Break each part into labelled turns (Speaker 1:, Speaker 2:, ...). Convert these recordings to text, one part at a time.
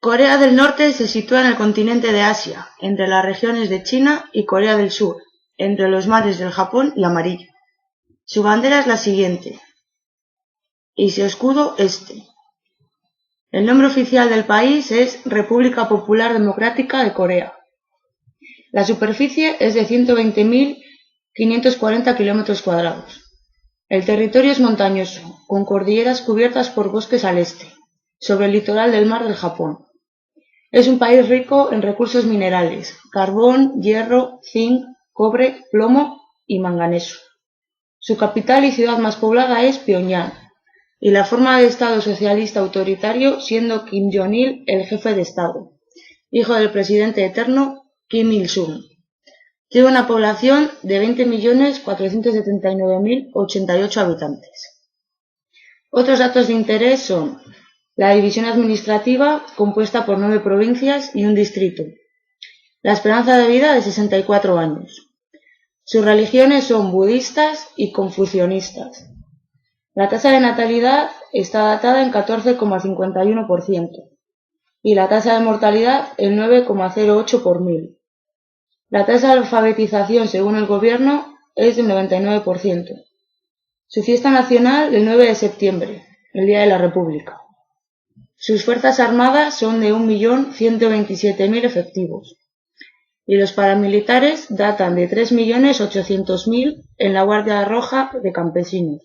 Speaker 1: Corea del Norte se sitúa en el continente de Asia, entre las regiones de China y Corea del Sur, entre los mares del Japón y Amarillo. Su bandera es la siguiente, y su escudo este. El nombre oficial del país es República Popular Democrática de Corea. La superficie es de 120.540 km². El territorio es montañoso, con cordilleras cubiertas por bosques al este, sobre el litoral del mar del Japón. Es un país rico en recursos minerales, carbón, hierro, zinc, cobre, plomo y manganeso. Su capital y ciudad más poblada es Pyongyang, y la forma de Estado socialista autoritario siendo Kim Jong-il el jefe de Estado, hijo del presidente eterno Kim Il-sung. Tiene una población de 20.479.088 habitantes. Otros datos de interés son la división administrativa, compuesta por 9 provincias y un distrito. La esperanza de vida de 64 años. Sus religiones son budistas y confucionistas. La tasa de natalidad está datada en 14,51% y la tasa de mortalidad en 9,08 por 1000. La tasa de alfabetización, según el gobierno, es del 99%. Su fiesta nacional el 9 de septiembre, el Día de la República. Sus fuerzas armadas son de 1.127.000 efectivos y los paramilitares datan de 3.800.000 en la Guardia Roja de Campesinos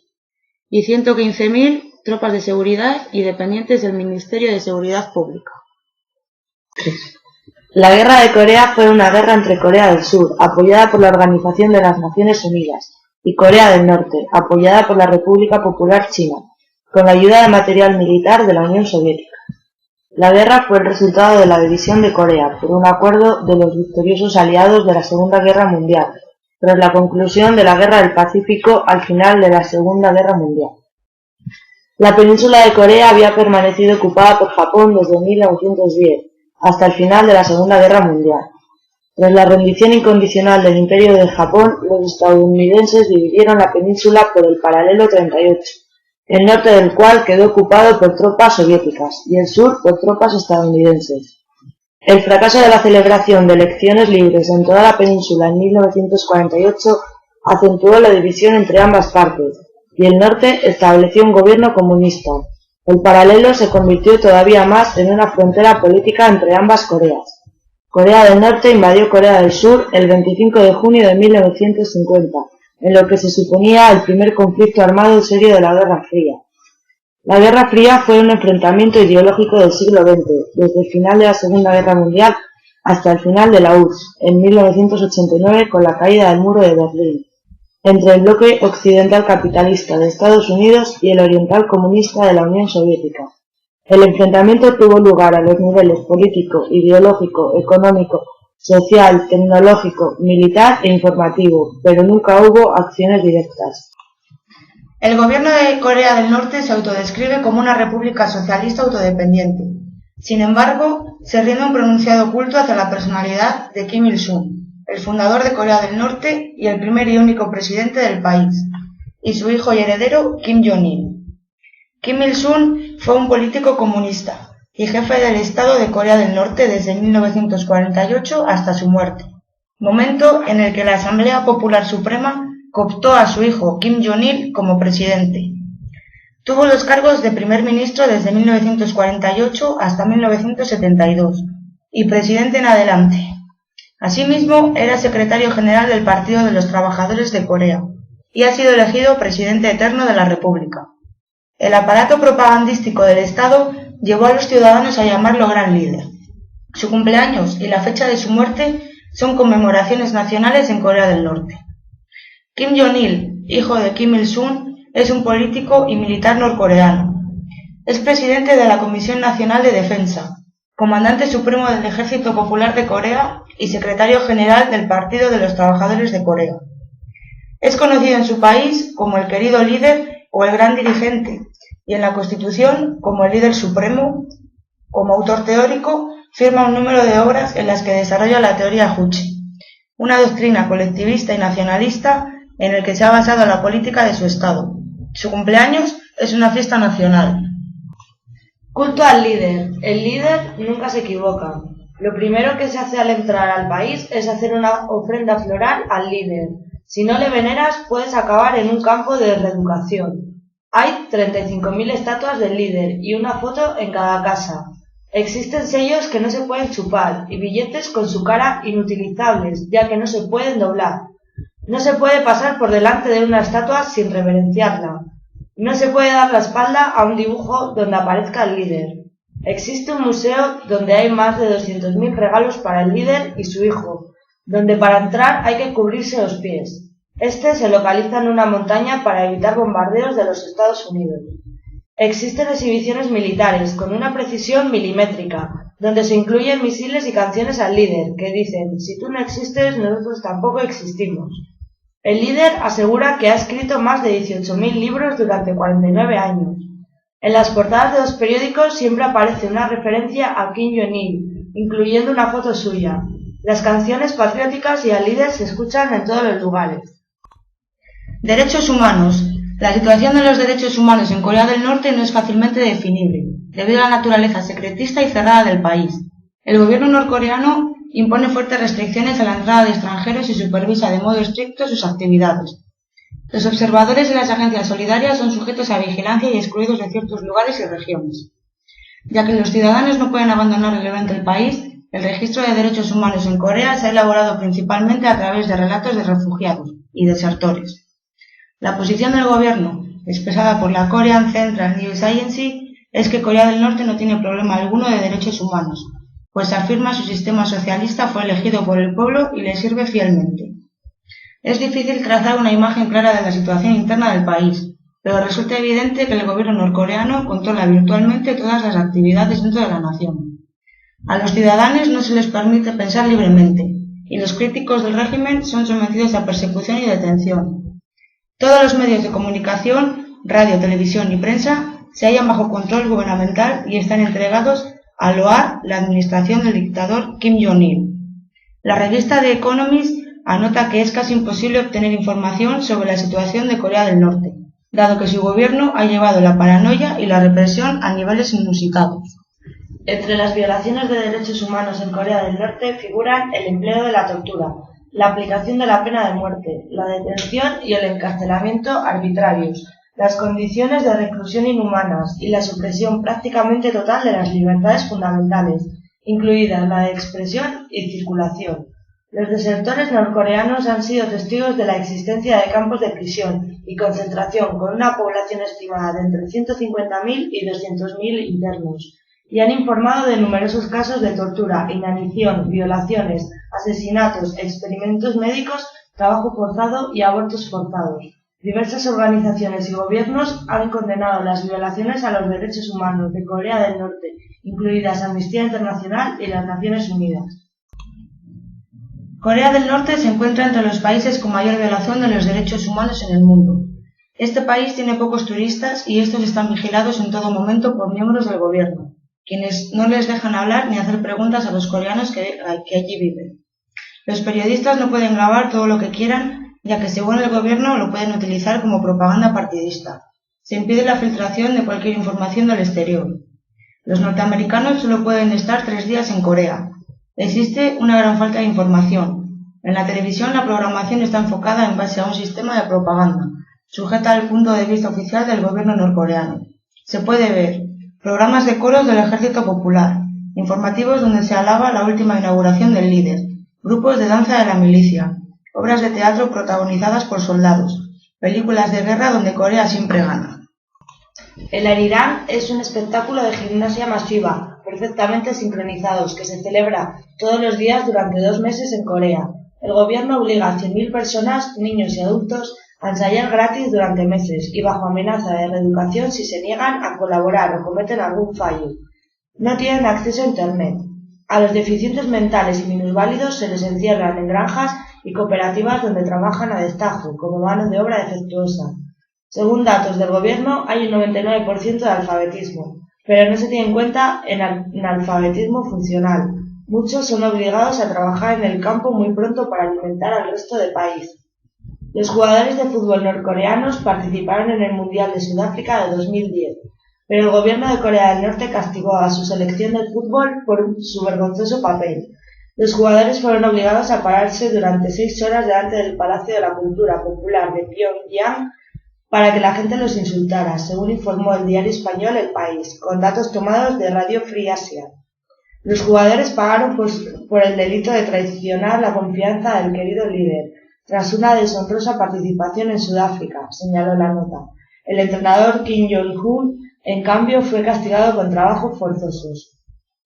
Speaker 1: y 115.000 tropas de seguridad y dependientes del Ministerio de Seguridad Pública.
Speaker 2: 3. La Guerra de Corea fue una guerra entre Corea del Sur, apoyada por la Organización de las Naciones Unidas, y Corea del Norte, apoyada por la República Popular China, con la ayuda de material militar de la Unión Soviética. La guerra fue el resultado de la división de Corea por un acuerdo de los victoriosos aliados de la Segunda Guerra Mundial, tras la conclusión de la Guerra del Pacífico al final de la Segunda Guerra Mundial. La península de Corea había permanecido ocupada por Japón desde 1910, hasta el final de la Segunda Guerra Mundial. Tras la rendición incondicional del Imperio de Japón, los estadounidenses dividieron la península por el paralelo 38, el norte del cual quedó ocupado por tropas soviéticas y el sur por tropas estadounidenses. El fracaso de la celebración de elecciones libres en toda la península en 1948 acentuó la división entre ambas partes, y el norte estableció un gobierno comunista. El paralelo se convirtió todavía más en una frontera política entre ambas Coreas. Corea del Norte invadió Corea del Sur el 25 de junio de 1950, en lo que se suponía el primer conflicto armado serio de la Guerra Fría. La Guerra Fría fue un enfrentamiento ideológico del siglo XX, desde el final de la Segunda Guerra Mundial hasta el final de la URSS, en 1989 con la caída del muro de Berlín, entre el bloque occidental capitalista de Estados Unidos y el oriental comunista de la Unión Soviética. El enfrentamiento tuvo lugar a los niveles político, ideológico, económico, social, tecnológico, militar e informativo, pero nunca hubo acciones directas.
Speaker 1: El gobierno de Corea del Norte se autodescribe como una república socialista autodependiente. Sin embargo, se rinde un pronunciado culto hacia la personalidad de Kim Il-sung, el fundador de Corea del Norte y el primer y único presidente del país, y su hijo y heredero Kim Jong-il. Kim Il-sung fue un político comunista y jefe del Estado de Corea del Norte desde 1948 hasta su muerte, momento en el que la Asamblea Popular Suprema cooptó a su hijo Kim Jong-il como presidente. Tuvo los cargos de primer ministro desde 1948 hasta 1972 y presidente en adelante. Asimismo, era secretario general del Partido de los Trabajadores de Corea y ha sido elegido presidente eterno de la República. El aparato propagandístico del Estado llevó a los ciudadanos a llamarlo gran líder. Su cumpleaños y la fecha de su muerte son conmemoraciones nacionales en Corea del Norte. Kim Jong-il, hijo de Kim Il-sung, es un político y militar norcoreano. Es presidente de la Comisión Nacional de Defensa, comandante supremo del Ejército Popular de Corea y secretario general del Partido de los Trabajadores de Corea. Es conocido en su país como el querido líder o el gran dirigente, y en la Constitución como el líder supremo. Como autor teórico, firma un número de obras en las que desarrolla la teoría Juche, una doctrina colectivista y nacionalista en el que se ha basado la política de su Estado. Su cumpleaños es una fiesta nacional.
Speaker 2: Culto al líder. El líder nunca se equivoca. Lo primero que se hace al entrar al país es hacer una ofrenda floral al líder. Si no le veneras, puedes acabar en un campo de reeducación. Hay 35.000 estatuas del líder y una foto en cada casa. Existen sellos que no se pueden chupar y billetes con su cara inutilizables, ya que no se pueden doblar. No se puede pasar por delante de una estatua sin reverenciarla. No se puede dar la espalda a un dibujo donde aparezca el líder. Existe un museo donde hay más de 200.000 regalos para el líder y su hijo, donde para entrar hay que cubrirse los pies. Este se localiza en una montaña para evitar bombardeos de los Estados Unidos. Existen exhibiciones militares con una precisión milimétrica, donde se incluyen misiles y canciones al líder, que dicen: si tú no existes, nosotros tampoco existimos. El líder asegura que ha escrito más de 18.000 libros durante 49 años. En las portadas de los periódicos siempre aparece una referencia a Kim Jong-il, incluyendo una foto suya. Las canciones patrióticas y al líder se escuchan en todos los lugares.
Speaker 1: Derechos humanos. La situación de los derechos humanos en Corea del Norte no es fácilmente definible, debido a la naturaleza secretista y cerrada del país. El gobierno norcoreano impone fuertes restricciones a la entrada de extranjeros y supervisa de modo estricto sus actividades. Los observadores de las agencias solidarias son sujetos a vigilancia y excluidos de ciertos lugares y regiones. Ya que los ciudadanos no pueden abandonar libremente el país, el registro de derechos humanos en Corea se ha elaborado principalmente a través de relatos de refugiados y desertores. La posición del gobierno, expresada por la Korean Central News Agency, es que Corea del Norte no tiene problema alguno de derechos humanos, pues afirma su sistema socialista fue elegido por el pueblo y le sirve fielmente. Es difícil trazar una imagen clara de la situación interna del país, pero resulta evidente que el gobierno norcoreano controla virtualmente todas las actividades dentro de la nación. A los ciudadanos no se les permite pensar libremente, y los críticos del régimen son sometidos a persecución y detención. Todos los medios de comunicación, radio, televisión y prensa se hallan bajo control gubernamental y están entregados a loar la administración del dictador Kim Jong-il. La revista The Economist anota que es casi imposible obtener información sobre la situación de Corea del Norte, dado que su gobierno ha llevado la paranoia y la represión a niveles inusitados. Entre las violaciones de derechos humanos en Corea del Norte figuran el empleo de la tortura, la aplicación de la pena de muerte, la detención y el encarcelamiento arbitrarios, las condiciones de reclusión inhumanas y la supresión prácticamente total de las libertades fundamentales, incluidas la de expresión y circulación. Los desertores norcoreanos han sido testigos de la existencia de campos de prisión y concentración con una población estimada de entre 150.000 y 200.000 internos, y han informado de numerosos casos de tortura, inanición, violaciones, asesinatos, experimentos médicos, trabajo forzado y abortos forzados. Diversas organizaciones y gobiernos han condenado las violaciones a los derechos humanos de Corea del Norte, incluidas Amnistía Internacional y las Naciones Unidas. Corea del Norte se encuentra entre los países con mayor violación de los derechos humanos en el mundo. Este país tiene pocos turistas y estos están vigilados en todo momento por miembros del gobierno, quienes no les dejan hablar ni hacer preguntas a los coreanos que allí viven. Los periodistas no pueden grabar todo lo que quieran, ya que según el gobierno lo pueden utilizar como propaganda partidista. Se impide la filtración de cualquier información del exterior. Los norteamericanos solo pueden estar 3 días en Corea. Existe una gran falta de información. En la televisión la programación está enfocada en base a un sistema de propaganda, sujeta al punto de vista oficial del gobierno norcoreano. Se puede ver programas de coros del Ejército Popular, informativos donde se alaba la última inauguración del líder, grupos de danza de la milicia, obras de teatro protagonizadas por soldados, películas de guerra donde Corea siempre gana. El Arirang es un espectáculo de gimnasia masiva, perfectamente sincronizados, que se celebra todos los días durante 2 meses en Corea. El gobierno obliga a 100.000 personas, niños y adultos, a ensayar gratis durante meses y bajo amenaza de reeducación si se niegan a colaborar o cometen algún fallo. No tienen acceso a Internet. A los deficientes mentales y minusválidos se les encierran en granjas y cooperativas donde trabajan a destajo, como mano de obra defectuosa. Según datos del gobierno, hay un 99% de alfabetismo, pero no se tiene en cuenta en alfabetismo funcional. Muchos son obligados a trabajar en el campo muy pronto para alimentar al resto del país. Los jugadores de fútbol norcoreanos participaron en el Mundial de Sudáfrica de 2010,
Speaker 2: pero el gobierno de Corea del Norte castigó a su selección de fútbol por su vergonzoso papel. Los jugadores fueron obligados a pararse durante 6 horas delante del Palacio de la Cultura Popular de Pyongyang para que la gente los insultara, según informó el diario español El País, con datos tomados de Radio Free Asia. Los jugadores pagaron por el delito de traicionar la confianza del querido líder, tras una deshonrosa participación en Sudáfrica, señaló la nota. El entrenador Kim Jong-un, en cambio, fue castigado con trabajos forzosos.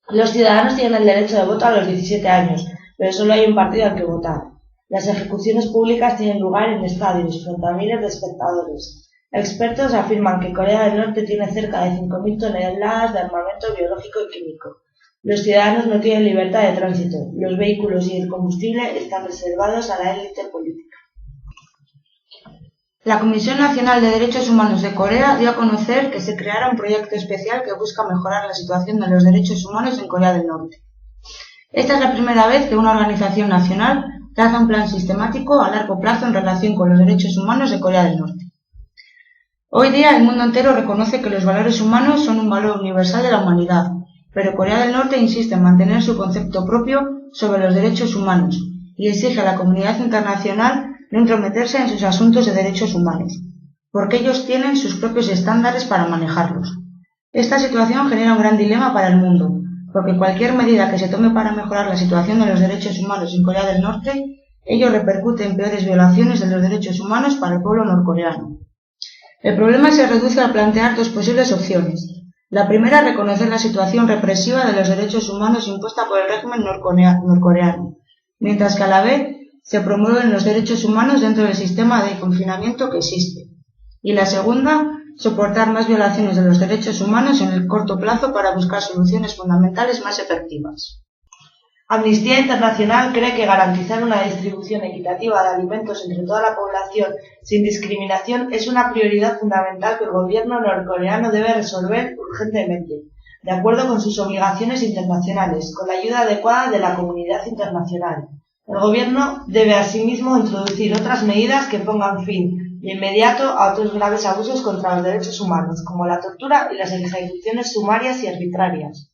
Speaker 2: Los ciudadanos tienen el derecho de voto a los 17 años, pero solo hay un partido al que votar. Las ejecuciones públicas tienen lugar en estadios, frente a miles de espectadores. Expertos afirman que Corea del Norte tiene cerca de 5.000 toneladas de armamento biológico y químico. Los ciudadanos no tienen libertad de tránsito. Los vehículos y el combustible están reservados a la élite política.
Speaker 1: La Comisión Nacional de Derechos Humanos de Corea dio a conocer que se creará un proyecto especial que busca mejorar la situación de los derechos humanos en Corea del Norte. Esta es la primera vez que una organización nacional traza un plan sistemático a largo plazo en relación con los derechos humanos de Corea del Norte. Hoy día el mundo entero reconoce que los valores humanos son un valor universal de la humanidad, pero Corea del Norte insiste en mantener su concepto propio sobre los derechos humanos y exige a la comunidad internacional no entrometerse en sus asuntos de derechos humanos, porque ellos tienen sus propios estándares para manejarlos. Esta situación genera un gran dilema para el mundo, porque cualquier medida que se tome para mejorar la situación de los derechos humanos en Corea del Norte, ello repercute en peores violaciones de los derechos humanos para el pueblo norcoreano. El problema se reduce a plantear dos posibles opciones. La primera, reconocer la situación represiva de los derechos humanos impuesta por el régimen norcoreano, mientras que a la vez se promueven los derechos humanos dentro del sistema de confinamiento que existe. Y la segunda, soportar más violaciones de los derechos humanos en el corto plazo para buscar soluciones fundamentales más efectivas.
Speaker 2: Amnistía Internacional cree que garantizar una distribución equitativa de alimentos entre toda la población sin discriminación es una prioridad fundamental que el gobierno norcoreano debe resolver urgentemente, de acuerdo con sus obligaciones internacionales, con la ayuda adecuada de la comunidad internacional. El gobierno debe asimismo introducir otras medidas que pongan fin de inmediato a otros graves abusos contra los derechos humanos, como la tortura y las ejecuciones sumarias y arbitrarias.